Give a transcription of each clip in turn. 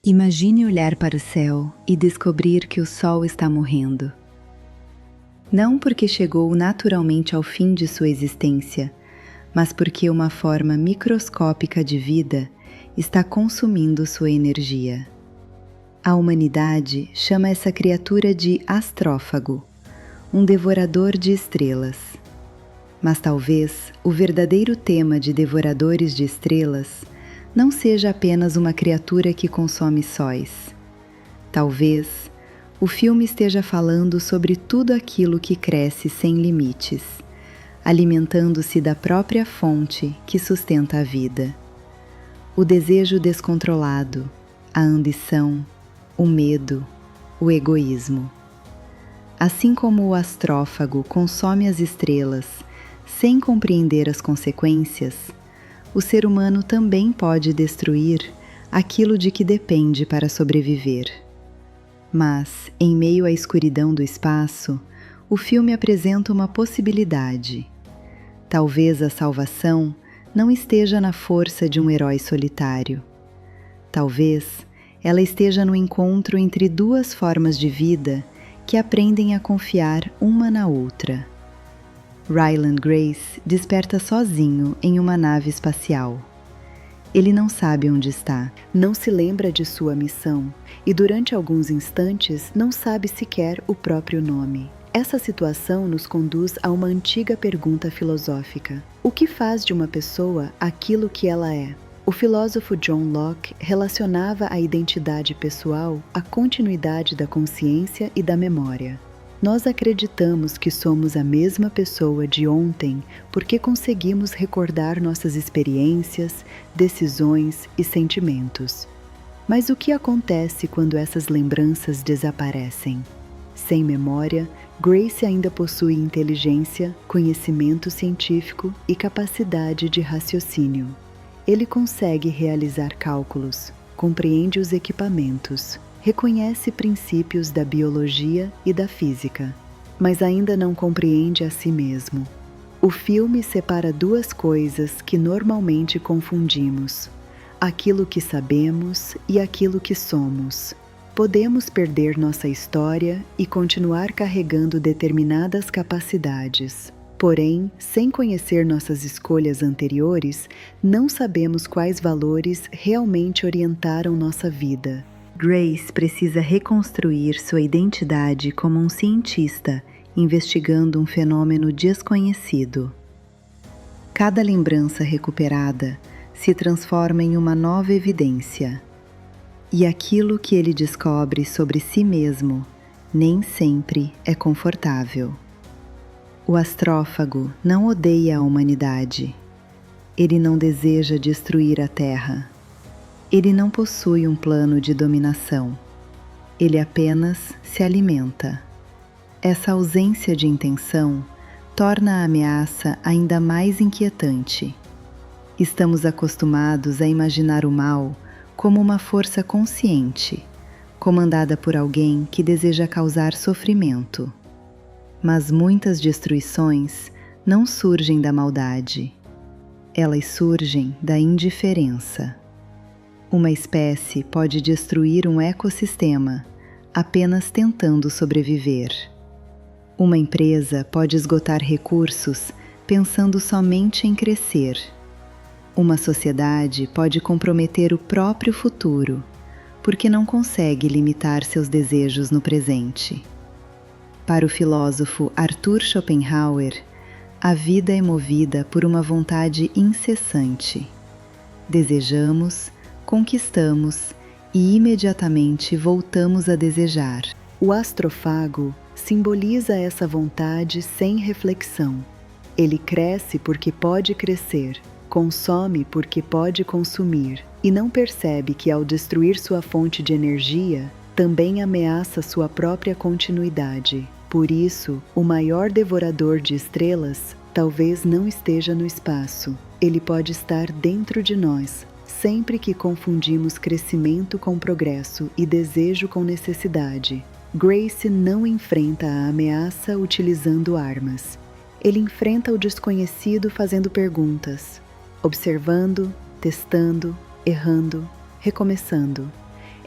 Imagine olhar para o céu e descobrir que o Sol está morrendo. Não porque chegou naturalmente ao fim de sua existência, mas porque uma forma microscópica de vida está consumindo sua energia. A humanidade chama essa criatura de astrófago, um devorador de estrelas. Mas talvez o verdadeiro tema de devoradores de estrelas não seja apenas uma criatura que consome sóis. Talvez o filme esteja falando sobre tudo aquilo que cresce sem limites, alimentando-se da própria fonte que sustenta a vida. O desejo descontrolado, a ambição, o medo, o egoísmo. Assim como o astrófago consome as estrelas sem compreender as consequências, o ser humano também pode destruir aquilo de que depende para sobreviver. Mas, em meio à escuridão do espaço, o filme apresenta uma possibilidade. Talvez a salvação não esteja na força de um herói solitário. Talvez ela esteja no encontro entre duas formas de vida que aprendem a confiar uma na outra. Ryland Grace desperta sozinho em uma nave espacial. Ele não sabe onde está, não se lembra de sua missão e durante alguns instantes não sabe sequer o próprio nome. Essa situação nos conduz a uma antiga pergunta filosófica: o que faz de uma pessoa aquilo que ela é? O filósofo John Locke relacionava a identidade pessoal à continuidade da consciência e da memória. Nós acreditamos que somos a mesma pessoa de ontem porque conseguimos recordar nossas experiências, decisões e sentimentos. Mas o que acontece quando essas lembranças desaparecem? Sem memória, Grace ainda possui inteligência, conhecimento científico e capacidade de raciocínio. Ele consegue realizar cálculos, compreende os equipamentos, reconhece princípios da biologia e da física, mas ainda não compreende a si mesmo. O filme separa duas coisas que normalmente confundimos: aquilo que sabemos e aquilo que somos. Podemos perder nossa história e continuar carregando determinadas capacidades. Porém, sem conhecer nossas escolhas anteriores, não sabemos quais valores realmente orientaram nossa vida. Grace precisa reconstruir sua identidade como um cientista, investigando um fenômeno desconhecido. Cada lembrança recuperada se transforma em uma nova evidência. E aquilo que ele descobre sobre si mesmo nem sempre é confortável. O astrófago não odeia a humanidade. Ele não deseja destruir a Terra. Ele não possui um plano de dominação. Ele apenas se alimenta. Essa ausência de intenção torna a ameaça ainda mais inquietante. Estamos acostumados a imaginar o mal como uma força consciente, comandada por alguém que deseja causar sofrimento. Mas muitas destruições não surgem da maldade. Elas surgem da indiferença. Uma espécie pode destruir um ecossistema apenas tentando sobreviver. Uma empresa pode esgotar recursos pensando somente em crescer. Uma sociedade pode comprometer o próprio futuro porque não consegue limitar seus desejos no presente. Para o filósofo Arthur Schopenhauer, a vida é movida por uma vontade incessante. Desejamos, conquistamos e imediatamente voltamos a desejar. O astrofago simboliza essa vontade sem reflexão. Ele cresce porque pode crescer, consome porque pode consumir, e não percebe que ao destruir sua fonte de energia, também ameaça sua própria continuidade. Por isso, o maior devorador de estrelas talvez não esteja no espaço. Ele pode estar dentro de nós, sempre que confundimos crescimento com progresso e desejo com necessidade. Grace não enfrenta a ameaça utilizando armas. Ele enfrenta o desconhecido fazendo perguntas, observando, testando, errando, recomeçando.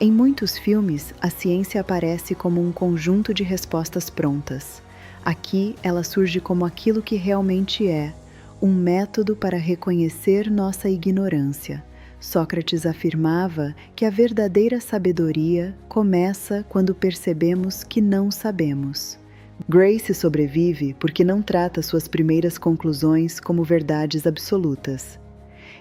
Em muitos filmes, a ciência aparece como um conjunto de respostas prontas. Aqui, ela surge como aquilo que realmente é, um método para reconhecer nossa ignorância. Sócrates afirmava que a verdadeira sabedoria começa quando percebemos que não sabemos. Grace sobrevive porque não trata suas primeiras conclusões como verdades absolutas.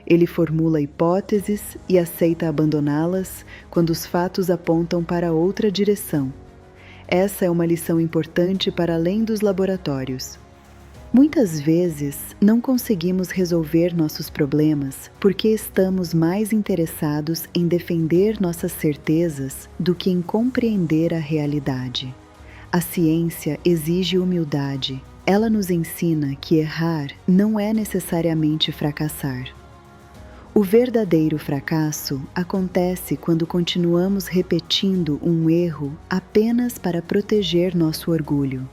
Ele formula hipóteses e aceita abandoná-las quando os fatos apontam para outra direção. Essa é uma lição importante para além dos laboratórios. Muitas vezes, não conseguimos resolver nossos problemas porque estamos mais interessados em defender nossas certezas do que em compreender a realidade. A ciência exige humildade. Ela nos ensina que errar não é necessariamente fracassar. O verdadeiro fracasso acontece quando continuamos repetindo um erro apenas para proteger nosso orgulho.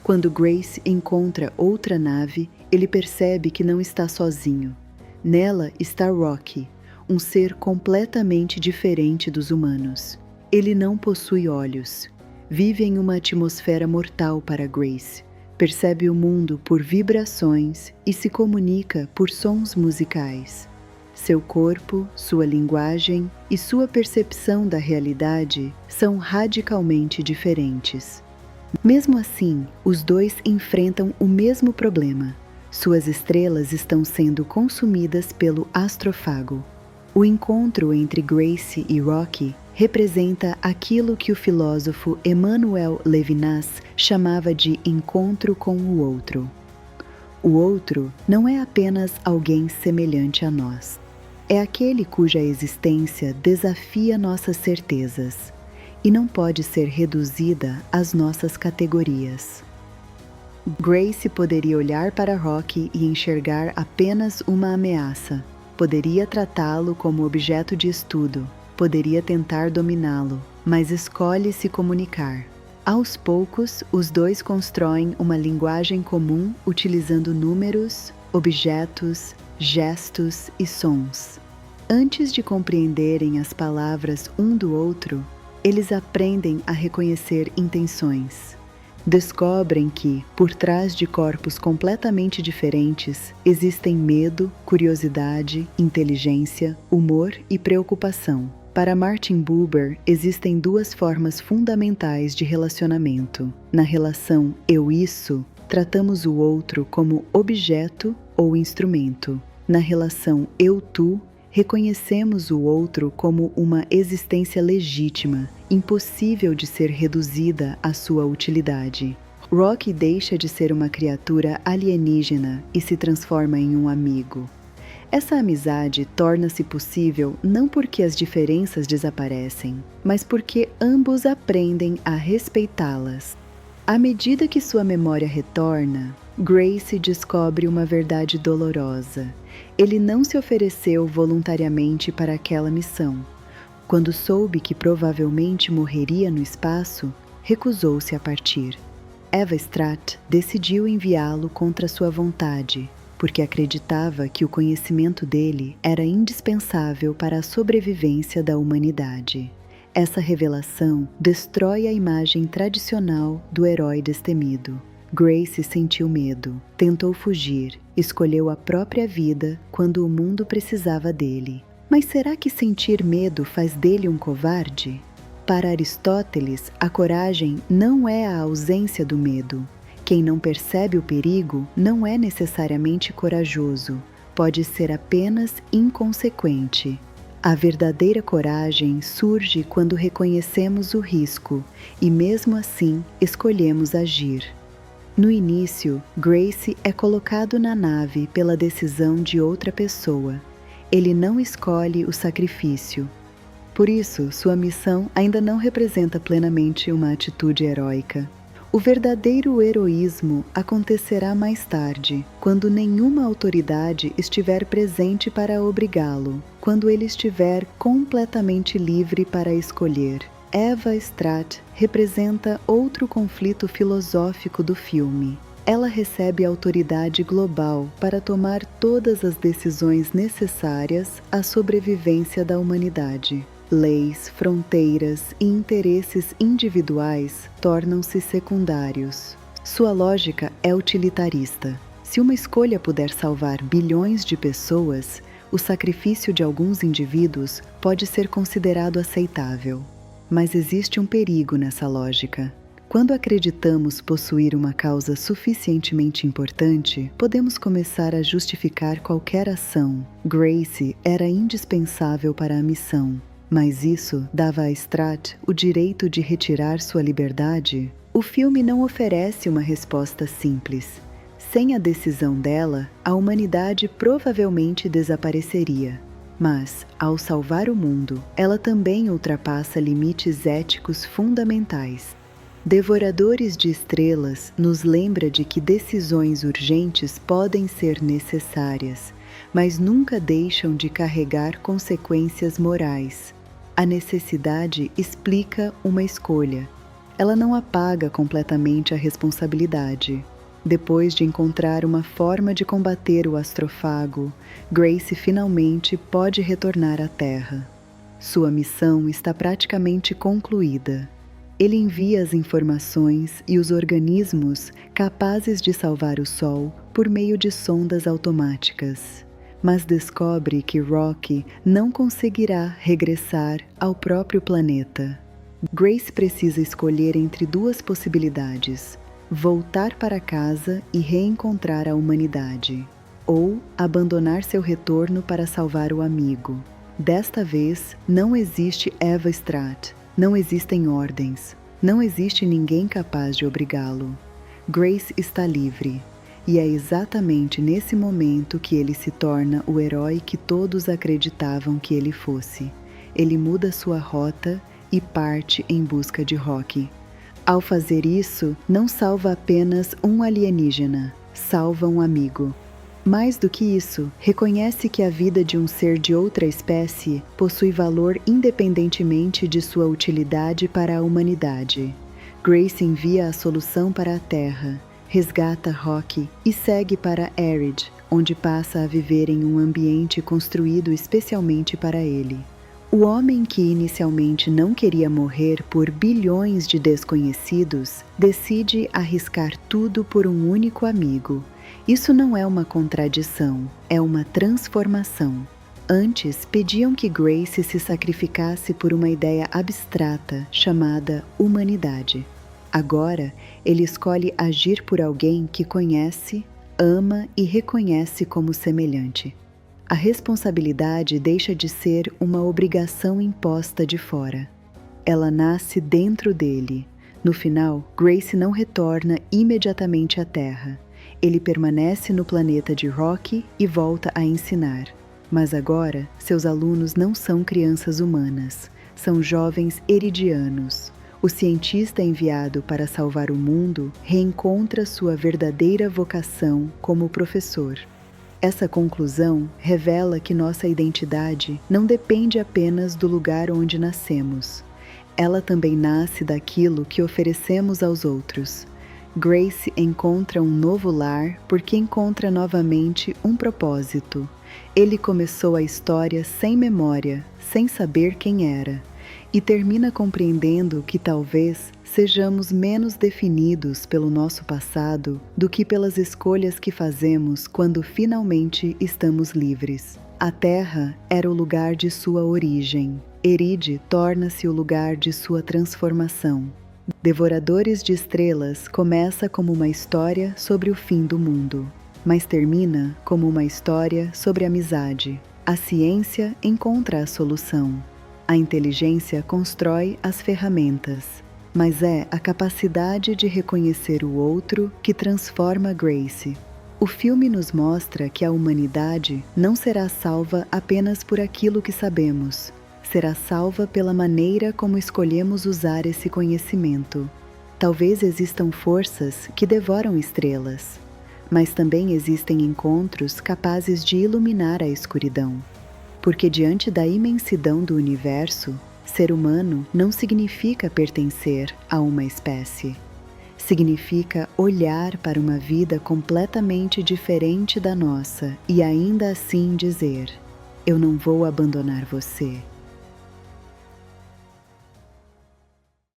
Quando Grace encontra outra nave, ele percebe que não está sozinho. Nela está Rocky, um ser completamente diferente dos humanos. Ele não possui olhos. Vive em uma atmosfera mortal para Grace. Percebe o mundo por vibrações e se comunica por sons musicais. Seu corpo, sua linguagem e sua percepção da realidade são radicalmente diferentes. Mesmo assim, os dois enfrentam o mesmo problema. Suas estrelas estão sendo consumidas pelo astrofago. O encontro entre Grace e Rocky representa aquilo que o filósofo Emmanuel Levinas chamava de encontro com o outro. O outro não é apenas alguém semelhante a nós. É aquele cuja existência desafia nossas certezas e não pode ser reduzida às nossas categorias. Grace poderia olhar para Rocky e enxergar apenas uma ameaça. Poderia tratá-lo como objeto de estudo. Poderia tentar dominá-lo, mas escolhe se comunicar. Aos poucos, os dois constroem uma linguagem comum utilizando números, objetos, gestos e sons. Antes de compreenderem as palavras um do outro, eles aprendem a reconhecer intenções. Descobrem que, por trás de corpos completamente diferentes, existem medo, curiosidade, inteligência, humor e preocupação. Para Martin Buber, existem duas formas fundamentais de relacionamento. Na relação eu-isso, tratamos o outro como objeto ou instrumento. Na relação eu-tu, reconhecemos o outro como uma existência legítima, impossível de ser reduzida à sua utilidade. Rocky deixa de ser uma criatura alienígena e se transforma em um amigo. Essa amizade torna-se possível não porque as diferenças desaparecem, mas porque ambos aprendem a respeitá-las. À medida que sua memória retorna, Grace descobre uma verdade dolorosa. Ele não se ofereceu voluntariamente para aquela missão. Quando soube que provavelmente morreria no espaço, recusou-se a partir. Eva Stratt decidiu enviá-lo contra sua vontade, porque acreditava que o conhecimento dele era indispensável para a sobrevivência da humanidade. Essa revelação destrói a imagem tradicional do herói destemido. Grace sentiu medo, tentou fugir, escolheu a própria vida quando o mundo precisava dele. Mas será que sentir medo faz dele um covarde? Para Aristóteles, a coragem não é a ausência do medo. Quem não percebe o perigo não é necessariamente corajoso, pode ser apenas inconsequente. A verdadeira coragem surge quando reconhecemos o risco e, mesmo assim, escolhemos agir. No início, Grace é colocado na nave pela decisão de outra pessoa. Ele não escolhe o sacrifício. Por isso, sua missão ainda não representa plenamente uma atitude heróica. O verdadeiro heroísmo acontecerá mais tarde, quando nenhuma autoridade estiver presente para obrigá-lo, quando ele estiver completamente livre para escolher. Eva Stratt representa outro conflito filosófico do filme. Ela recebe autoridade global para tomar todas as decisões necessárias à sobrevivência da humanidade. Leis, fronteiras e interesses individuais tornam-se secundários. Sua lógica é utilitarista. Se uma escolha puder salvar bilhões de pessoas, o sacrifício de alguns indivíduos pode ser considerado aceitável. Mas existe um perigo nessa lógica. Quando acreditamos possuir uma causa suficientemente importante, podemos começar a justificar qualquer ação. Gracie era indispensável para a missão, mas isso dava a Strat o direito de retirar sua liberdade? O filme não oferece uma resposta simples. Sem a decisão dela, a humanidade provavelmente desapareceria. Mas, ao salvar o mundo, ela também ultrapassa limites éticos fundamentais. Devoradores de Estrelas nos lembra de que decisões urgentes podem ser necessárias, mas nunca deixam de carregar consequências morais. A necessidade explica uma escolha. Ela não apaga completamente a responsabilidade. Depois de encontrar uma forma de combater o astrofágo, Gracie finalmente pode retornar à Terra. Sua missão está praticamente concluída. Ele envia as informações e os organismos capazes de salvar o Sol por meio de sondas automáticas. Mas descobre que Rocky não conseguirá regressar ao próprio planeta. Gracie precisa escolher entre duas possibilidades: voltar para casa e reencontrar a humanidade, ou abandonar seu retorno para salvar o amigo. Desta vez, não existe Eva Strat. Não existem ordens. Não existe ninguém capaz de obrigá-lo. Gracie está livre. E é exatamente nesse momento que ele se torna o herói que todos acreditavam que ele fosse. Ele muda sua rota e parte em busca de Rocky. Ao fazer isso, não salva apenas um alienígena, salva um amigo. Mais do que isso, reconhece que a vida de um ser de outra espécie possui valor independentemente de sua utilidade para a humanidade. Gracie envia a solução para a Terra, resgata Rocky e segue para Erid, onde passa a viver em um ambiente construído especialmente para ele. O homem que inicialmente não queria morrer por bilhões de desconhecidos decide arriscar tudo por um único amigo. Isso não é uma contradição, é uma transformação. Antes, pediam que Gracie se sacrificasse por uma ideia abstrata chamada humanidade. Agora, ele escolhe agir por alguém que conhece, ama e reconhece como semelhante. A responsabilidade deixa de ser uma obrigação imposta de fora. Ela nasce dentro dele. No final, Gracie não retorna imediatamente à Terra. Ele permanece no planeta de Rocky e volta a ensinar. Mas agora, seus alunos não são crianças humanas, são jovens eridianos. O cientista enviado para salvar o mundo reencontra sua verdadeira vocação como professor. Essa conclusão revela que nossa identidade não depende apenas do lugar onde nascemos. Ela também nasce daquilo que oferecemos aos outros. Gracie encontra um novo lar porque encontra novamente um propósito. Ele começou a história sem memória, sem saber quem era, e termina compreendendo que talvez sejamos menos definidos pelo nosso passado do que pelas escolhas que fazemos quando finalmente estamos livres. A Terra era o lugar de sua origem. Erid torna-se o lugar de sua transformação. Devoradores de Estrelas começa como uma história sobre o fim do mundo, mas termina como uma história sobre amizade. A ciência encontra a solução. A inteligência constrói as ferramentas, mas é a capacidade de reconhecer o outro que transforma Gracie. O filme nos mostra que a humanidade não será salva apenas por aquilo que sabemos. Será salva pela maneira como escolhemos usar esse conhecimento. Talvez existam forças que devoram estrelas, mas também existem encontros capazes de iluminar a escuridão. Porque diante da imensidão do universo, ser humano não significa pertencer a uma espécie. Significa olhar para uma vida completamente diferente da nossa e ainda assim dizer: eu não vou abandonar você.